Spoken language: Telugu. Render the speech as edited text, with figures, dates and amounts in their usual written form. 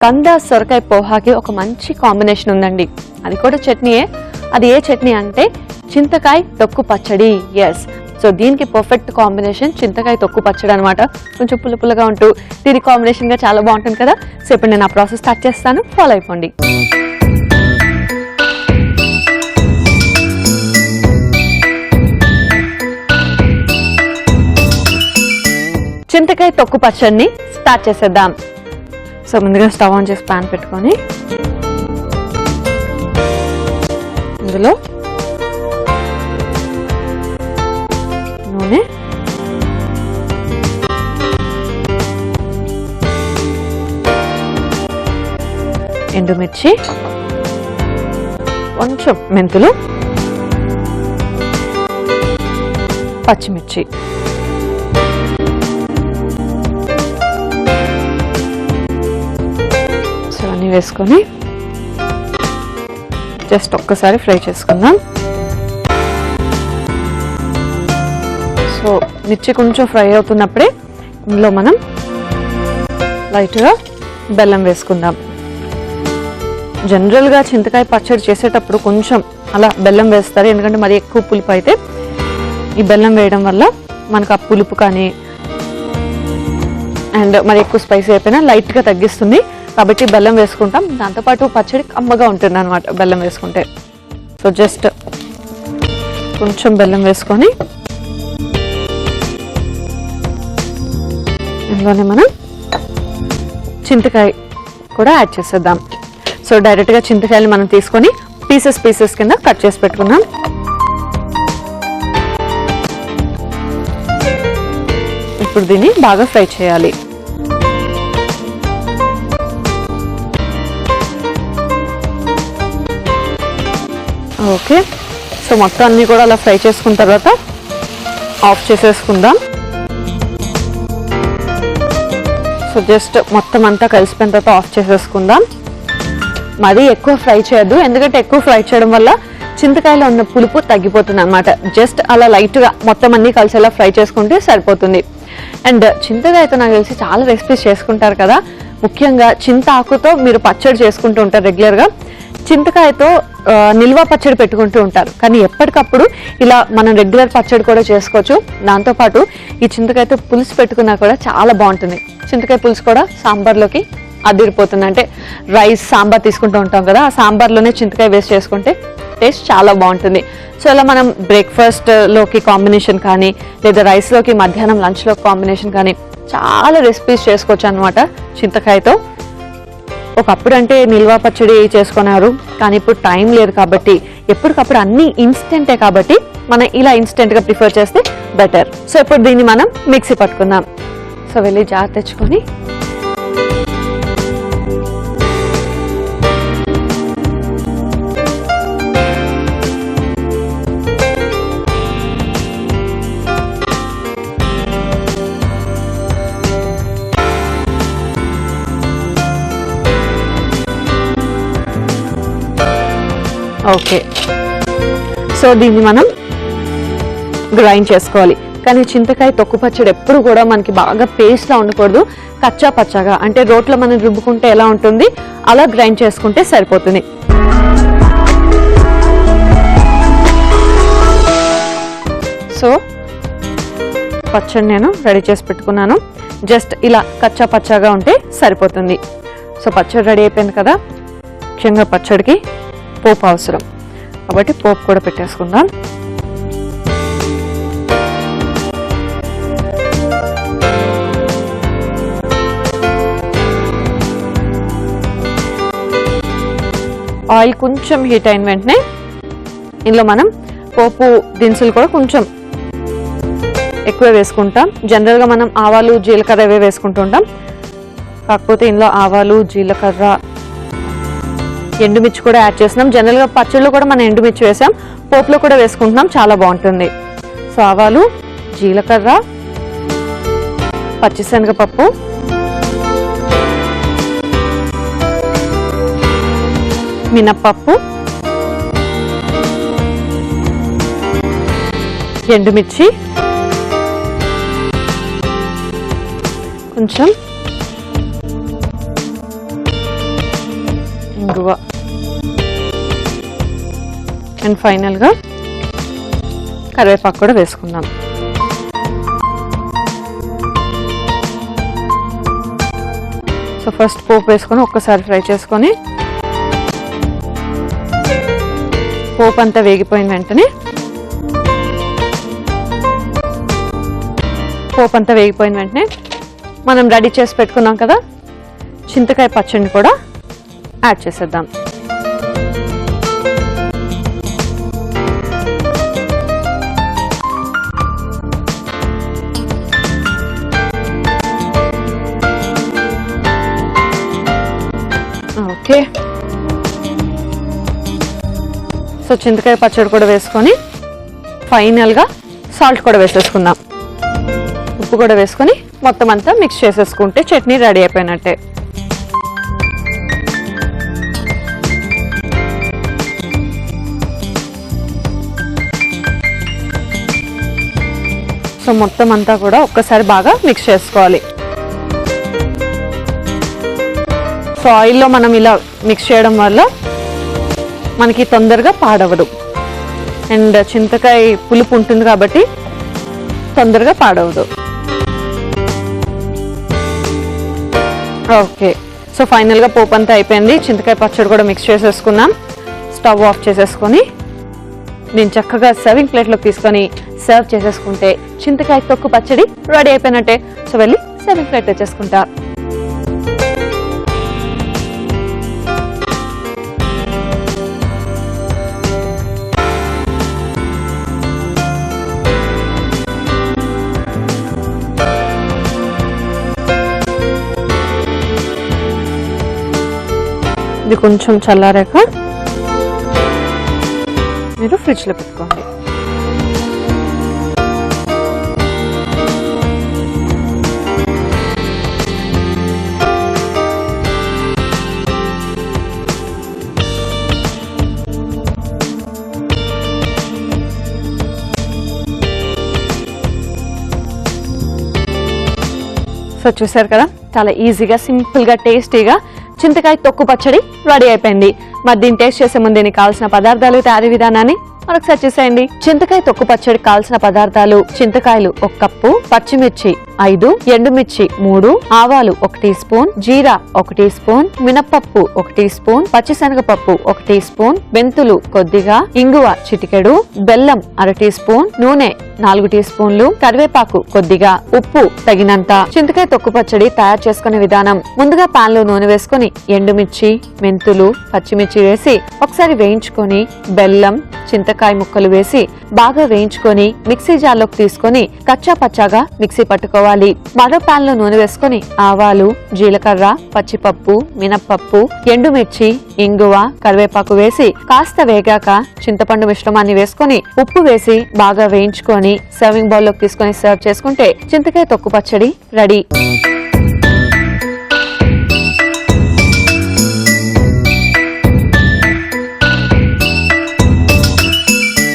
కంద సొరకాయ పోహాకి ఒక మంచి కాంబినేషన్ ఉందండి. అది కూడా చట్నీయే. అది ఏ చట్నీ అంటే చింతకాయ తొక్కు పచ్చడి. ఎస్, సో దీనికి పర్ఫెక్ట్ కాంబినేషన్ చింతకాయ తొక్కు పచ్చడి అనమాట. కొంచెం పుల్ల పుల్లగా ఉంటూ దీని కాంబినేషన్గా చాలా బాగుంటుంది కదా. సో ఇప్పుడు నేను ఆ ప్రాసెస్ స్టార్ట్ చేస్తాను, ఫాలో అయిపోండి. చింతకాయ తొక్కు పచ్చడిని స్టార్ట్ చేసేద్దాం. సో ముందుగా స్టవ్ ఆన్ చేసి ప్యాన్ పెట్టుకొని ఇందులో నూనె, ఎండుమిర్చి, కొంచెం మెంతులు, పచ్చిమిర్చి, అన్నీ వేసుకొని జస్ట్ ఒక్కసారి ఫ్రై చేసుకుందాం. సో మిర్చి కొంచెం ఫ్రై అవుతున్నప్పుడే ఇందులో మనం లైట్గా బెల్లం వేసుకుందాం. జనరల్గా చింతకాయ పచ్చడి చేసేటప్పుడు కొంచెం అలా బెల్లం వేస్తారు, ఎందుకంటే మరి ఎక్కువ పులుపు అయితే ఈ బెల్లం వేయడం వల్ల మనకు ఆ పులుపు కానీ అండ్ మరి ఎక్కువ స్పైసీ అయిపోయినా లైట్గా తగ్గిస్తుంది. కాబట్టి బెల్లం వేసుకుంటాం. దాంతోపాటు పచ్చడి కమ్మగా ఉంటుంది అనమాట బెల్లం వేసుకుంటే. సో జస్ట్ కొంచెం బెల్లం వేసుకొని ఇందులోనే మనం చింతకాయ కూడా యాడ్ చేసేద్దాం. సో డైరెక్ట్గా చింతకాయలు మనం తీసుకొని పీసెస్ కింద కట్ చేసి పెట్టుకున్నాం. ఇప్పుడు దీన్ని బాగా ఫ్రై చేయాలి. ఓకే, సో మొత్తం అన్నీ కూడా అలా ఫ్రై చేసుకున్న తర్వాత ఆఫ్ చేసేసుకుందాం. సో జస్ట్ మొత్తం అంతా కలిసిపోయిన తర్వాత ఆఫ్ చేసేసుకుందాం. మరీ ఎక్కువ ఫ్రై చేయొద్దు, ఎందుకంటే ఎక్కువ ఫ్రై చేయడం వల్ల చింతకాయలో ఉన్న పులుపు తగ్గిపోతుంది అనమాట. జస్ట్ అలా లైట్గా మొత్తం అన్నీ కలిసేలా ఫ్రై చేసుకుంటే సరిపోతుంది. అండ్ చింతకాయతో నాకు తెలిసి చాలా రెసిపీస్ చేసుకుంటారు కదా. ముఖ్యంగా చింత ఆకుతో మీరు పచ్చడి చేసుకుంటూ ఉంటారు రెగ్యులర్గా. చింతకాయతో నిల్వ పచ్చడి పెట్టుకుంటూ ఉంటారు, కానీ ఎప్పటికప్పుడు ఇలా మనం రెగ్యులర్ పచ్చడి కూడా చేసుకోవచ్చు. దాంతోపాటు ఈ చింతకాయతో పులుసు పెట్టుకున్నా కూడా చాలా బాగుంటుంది. చింతకాయ పులుసు కూడా సాంబార్లోకి అదిరిపోతుంది. అంటే రైస్ సాంబార్ తీసుకుంటూ ఉంటాం కదా, ఆ సాంబార్లోనే చింతకాయ వేస్ట్ చేసుకుంటే టేస్ట్ చాలా బాగుంటుంది. సో ఇలా మనం బ్రేక్ఫాస్ట్లోకి కాంబినేషన్ కానీ లేదా రైస్లోకి మధ్యాహ్నం లంచ్లో కాంబినేషన్ కానీ చాలా రెసిపీస్ చేసుకోవచ్చు అనమాట చింతకాయతో. ఒకప్పుడు అంటే నిల్వ పచ్చడి చేసుకున్నారు, కానీ ఇప్పుడు టైం లేదు కాబట్టి ఎప్పటికప్పుడు అన్ని ఇన్స్టెంటే కాబట్టి మనం ఇలా ఇన్స్టెంట్గా ప్రిఫర్ చేస్తే బెటర్. సో ఇప్పుడు దీన్ని మనం మిక్సీ పట్టుకుందాం. సో వెళ్ళి జార్ తెచ్చుకొని ఓకే, సో దీన్ని మనం గ్రైండ్ చేసుకోవాలి. కానీ చింతకాయ తొక్కు పచ్చడి ఎప్పుడు కూడా మనకి బాగా పేస్ట్లా ఉండకూడదు, కచ్చా పచ్చగా. అంటే రోట్లో మనం రుబ్బుకుంటే ఎలా ఉంటుంది అలా గ్రైండ్ చేసుకుంటే సరిపోతుంది. సో పచ్చడి నేను రెడీ చేసి పెట్టుకున్నాను. జస్ట్ ఇలా కచ్చా పచ్చగా ఉంటే సరిపోతుంది. సో పచ్చడి రెడీ అయిపోయింది కదా. ముఖ్యంగా పచ్చడికి పోపు అవసరం కాబట్టి పోపు కూడా పెట్టేసుకుందాం. ఆయిల్ కొంచెం హీట్ అయిన వెంటనే ఇందులో మనం పోపు దినుసులు కూడా కొంచెం ఎక్కువ వేసుకుంటాం. జనరల్గా మనం ఆవాలు జీలకర్ర ఇవే వేసుకుంటుంటాం, కాకపోతే ఇందులో ఆవాలు జీలకర్ర ఎండుమిర్చి కూడా యాడ్ చేస్తున్నాం. జనరల్గా పచ్చళ్ళు కూడా మనం ఎండుమిర్చి వేసాం, పోపులో కూడా వేసుకుంటున్నాం, చాలా బాగుంటుంది. సో ఆవాలు, జీలకర్ర, పచ్చిశనగపప్పు, మినప్పప్పు, ఎండుమిర్చి, కొంచెం ఇంగువ అండ్ ఫైనల్గా కరివేపాకు కూడా వేసుకుందాం. సో ఫస్ట్ పోపు వేసుకొని ఒక్కసారి ఫ్రై చేసుకొని పోపు అంతా వేగిపోయిన వెంటనే మనం రెడీ చేసి పెట్టుకున్నాం కదా చింతకాయ పచ్చడిని కూడా యాడ్ చేసేద్దాం. ఓకే, సో చింతకాయ పచ్చడి కూడా వేసుకొని ఫైనల్గా సాల్ట్ కూడా వేసేసుకుందాం. ఉప్పు కూడా వేసుకొని మొత్తం అంతా మిక్స్ చేసేసుకుంటే చట్నీ రెడీ అయిపోయినట్టే. సో మొత్తం అంతా కూడా ఒక్కసారి బాగా మిక్స్ చేసుకోవాలి. సో ఆయిల్లో మనం ఇలా మిక్స్ చేయడం వల్ల మనకి తొందరగా పాడవదు అండ్ చింతకాయ పులుపు ఉంటుంది కాబట్టి తొందరగా పాడవదు. ఓకే, సో ఫైనల్గా పోపు అంతా అయిపోయింది. చింతకాయ పచ్చడి కూడా మిక్స్ చేసేసుకున్నాం. స్టవ్ ఆఫ్ చేసేసుకొని నేను చక్కగా సర్వింగ్ ప్లేట్లోకి తీసుకొని సర్వ్ చేసేసుకుంటే చింతకాయ తొక్కు పచ్చడి రెడీ అయిపోయినట్టే. సో వెళ్ళి సర్వింగ్ ప్లేట్ తెచ్చేసుకుంటా. ఇది కొంచెం చల్లారాక మీరు ఫ్రిడ్జ్లో పెట్టుకోండి. సో చూసారు కదా, చాలా ఈజీగా సింపుల్గా టేస్టీగా చింతకాయ తొక్కు పచ్చడి రెడీ అయిపోయింది. మరి దీన్ని టేస్ట్ చేసే ముందు దీనికి కావాల్సిన పదార్థాలు తయారీ విధానాన్ని మరొకసారి చూసేయండి. చింతకాయ తొక్కు పచ్చడి కావాల్సిన పదార్థాలు: చింతకాయలు 1 కప్పు, పచ్చిమిర్చి 5, ఎండుమిర్చి 3, ఆవాలు 1 టీ స్పూన్, జీరా 1 టీ స్పూన్, మినపప్పు 1 టీ స్పూన్, పచ్చిశనగపప్పు 1 టీ స్పూన్, మెంతులు కొద్దిగా, ఇంగువ చిటికెడు, బెల్లం 1/2 టీ స్పూన్, నూనె 4 టీ స్పూన్లు, కరివేపాకు కొద్దిగా, ఉప్పు తగినంత. చింతకాయ తొక్కు పచ్చడి తయారు చేసుకునే విధానం: ముందుగా పాన్ లో నూనె వేసుకుని ఎండుమిర్చి, మెంతులు, పచ్చిమిర్చి వేసి ఒకసారి వేయించుకొని బెల్లం, చింతకాయ ముక్కలు వేసి బాగా వేయించుకొని మిక్సీ జార్లోకి తీసుకొని కచ్చా పచ్చాగా మిక్సీ పట్టుకోవాలి. మరో పాన్ లో నూనె వేసుకొని ఆవాలు, జీలకర్ర, పచ్చిపప్పు, మినప్పప్పు, ఎండుమిర్చి, ఇంగువ, కరివేపాకు వేసి కాస్త వేగాక చింతపండు మిశ్రమాన్ని వేసుకొని ఉప్పు వేసి బాగా వేయించుకొని సర్వింగ్ బౌల్ లోకి తీసుకొని సర్వ్ చేసుకుంటే చింతకాయ తొక్కు పచ్చడి రెడీ.